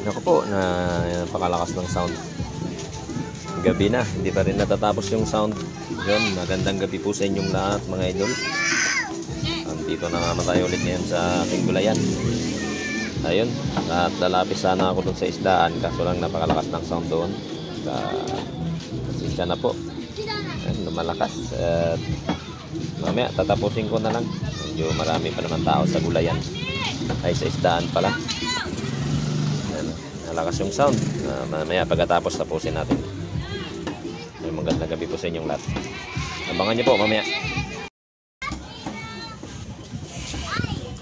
Naku po, napakalakas ng sound. Gabi na, hindi pa rin natatapos yung sound. Yun, magandang gabi po sa inyong lahat mga idol. Dito na naman tayo ulit ngayon sa aking gulayan. Ayun, at lalapis sana ako dun sa isdaan, kaso lang napakalakas ng sound doon. Pasensya na po. Ayun, lumalakas. At mamaya, tatapusin ko na lang. Medyo marami pa naman tao sa gulayan. Ay, sa isdaan pala. Ayun, nalakas yung sound. Mamaya, pagkatapos tapusin natin. Ayun, magandang gabi po sa inyong lahat. Abangan niyo po mamaya.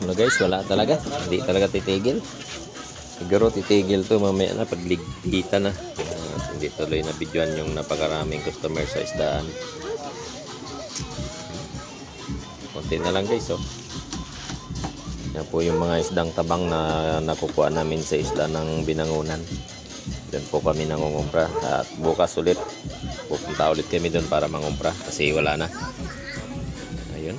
Ano guys, wala talaga. Hindi talaga titigil. Siguro titigil to mamaya na pag ligpita na. Hindi tuloy na videoan yung napakaraming customer sa isdaan. Konti na lang guys, oh. Yan po yung mga isdang tabang na nakukuha namin sa isda ng Binangunan. Doon po kami nangungumpra. At bukas ulit, pupunta ulit kami doon para mangumpra kasi wala na. Ayun.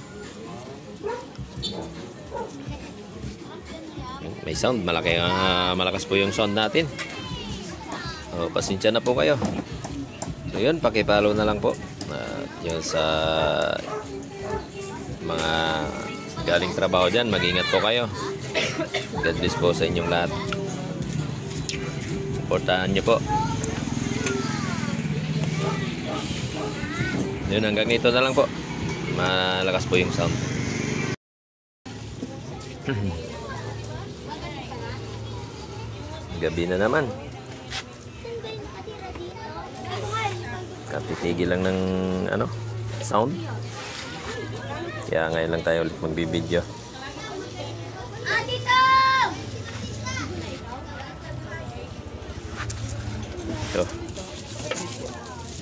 May sound, malakas po yung sound natin. Pasensya na po kayo. So yun, pakipalo na lang po. Yun sa mga galing trabaho dyan, mag-ingat po kayo. God bless po sa inyong lahat. Supportahan nyo po. Yun, hanggang ito na lang po. Malakas po yung sound. Gabi na naman. Katitigil lang ng sound. Kaya ngayon lang tayo ulit magbibideo. Ito.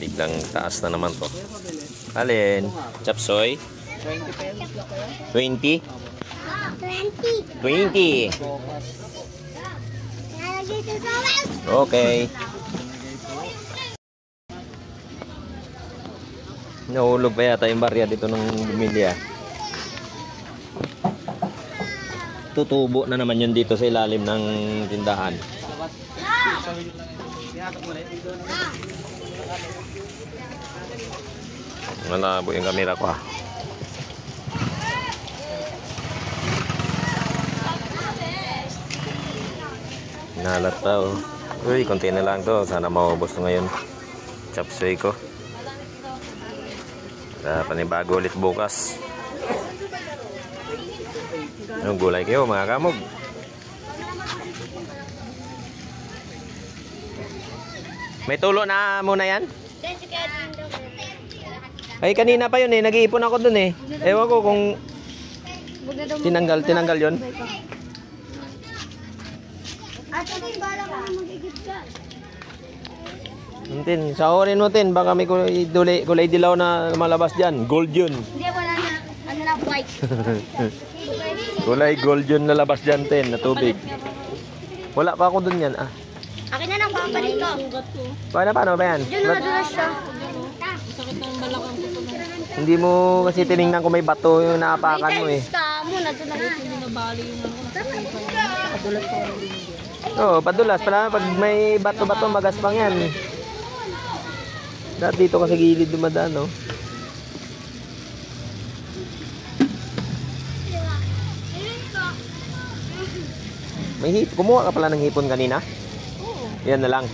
Biglang taas na naman to. Alin? Chapsoy? 20? 20. Okay. Nahulog pa yata yung barya dito ng bumili ah. Tutubo na naman yun dito sa ilalim ng tindahan. Malabo yung kamera ko ah. Nalat pa oh. Uy, konti na lang to. Sana maubos to ngayon. Chapsoy ko. Panibago ulit bukas. Yung gulay kayo mga kamog. May tulo na muna yan? Ay kanina pa yun eh. Nag-iipon ako dun eh. Ewan ko kung tinanggal yun. Tin, sahurin mo tin, baka may kulay dilaw na malabas dyan. Gold yun. Hindi, wala na. Ano na, white. Kulay gold yun na labas dyan tin, na tubig. Wala pa ako dun yan ah. Akin na lang, papalit ko. Paano ba yan? Yun na, dulas siya. Hindi mo kasi tinignan kung may bato yung naapakan mo eh. Oo, padulas pala. Pag may bato-bato, magaspang yan. Dahil dito ka sa gilid dumadaan, no? May hipon. Kumuha ka pala ng hipon kanina? Oo. Yan na lang.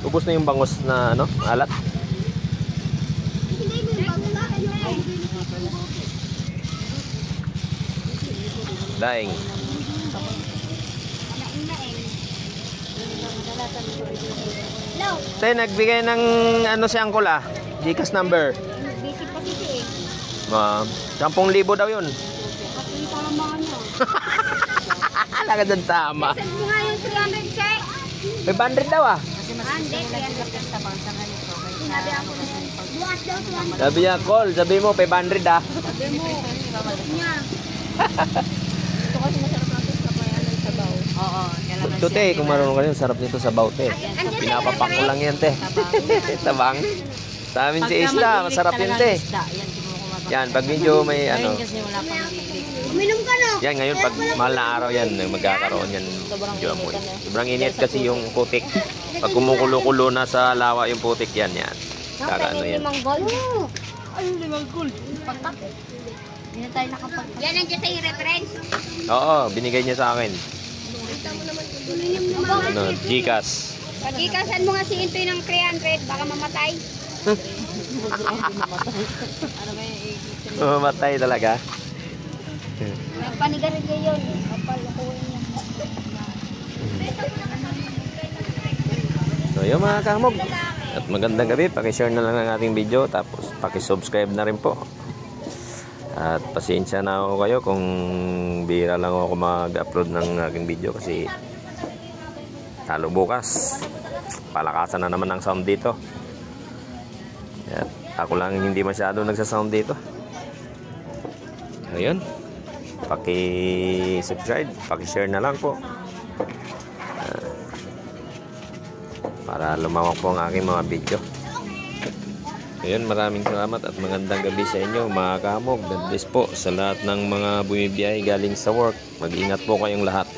Ubus na yung bangos na, alat. Daing. Tayo nagbigay ng si Angkol ah. Gcash number. Busy pa siya eh. 10,000 daw yun. Alaga dyan tama. Saan mo nga yung 300 check? 500 daw ah. Sabi niya, call. Sabi mo, 500 ah. Sabi mo, niya. Ito kasi masarap natin sa bayan ng sabaw. Oo, kailangan Ito te, kung marunong ka rin, sarap nito sabaw te. Pinapapak ko lang yan te. Tabang. Sa amin si Isla, masarap yun te. Yan, pag medyo may Ngayon ano. kasi wala pang bilig. Uminom ka no? Yan, ngayon pag mahal na araw yan, magkakaroon yan. Sobrang Medyo amoy. init, ano? Sobrang init kasi yung putik. Pag kumukulo-kulo na sa lawa yung putik yan, yan. Kakaano yan. Limang gold. Ay, limang gold. Pagkat. Hindi na tayo nakapag... Yan nandiyan sa reference. Oo, binigay niya sa akin. Ano, Gcash. Pagkikasan mo nga si Intoy ng 300, baka mamatay. Ano ba yung Mamatay talaga. Nagpanigarilyo yun. Kapalukuhin niya. So yun mga kamog. At magandang gabi. Pakishare na lang ang ating video. Tapos pakisubscribe na rin po. At pasensya na ako kayo kung bihira lang ako mag-upload ng aking video. Kasi talo bukas. Palakasan na naman ang sound dito. At ako lang hindi masyado nagsasound dito. Ayun. Paki-subscribe. Paki-share na lang po. Para lumawak po ang aking mga video. Ayun, maraming salamat at magandang gabi sa inyo mga kamog. God bless po sa lahat ng mga bumibiyay galing sa work. Mag-ingat po kayong lahat.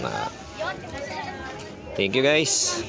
Thank you guys.